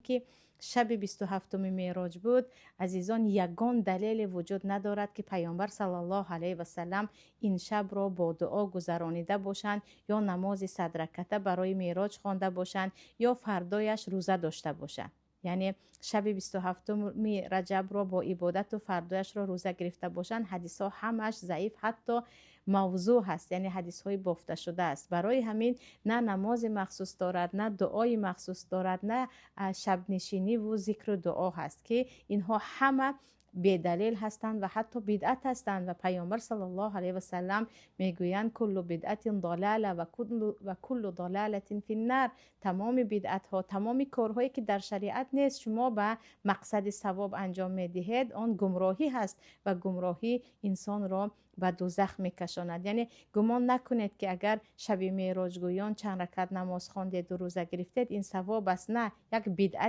که شب 27 معراج بود، عزیزان یگان دلیل وجود ندارد که پیامبر صلی الله علیه و سلم این شب را با دعا گذرانیده باشند یا نماز 100 رکعته برای معراج خوانده باشند یا فردایش روزه داشته باشند. یعنی شب 27 رجب را با عبادت و فردایش را روزه گرفته باشند. حدیث ها همش ضعیف، حتی موضوع هست، یعنی حدیث های بافته شده است. برای همین نه نماز مخصوص دارد، نه دعای مخصوص دارد، نه شب نشینی و ذکر و دعا هست که اینها همه بی‌دلیل هستند و حتی بدعت هستند. و پیامبر صلی الله علیه و سلم میگویند کل بدعت ضلاله و کل ضلاله فی النار. تمام بدعت ها، تمام کارهایی که در شریعت نیست، شما به مقصد ثواب انجام میدهید، آن گمراهی هست و گمراهی انسان را به دوزخ میکشاند. یعنی گمان نکنید که اگر شب معراج گویان چند رکعت نماز خواندید و روزه گرفتید این ثواب است. نه، یک بدعت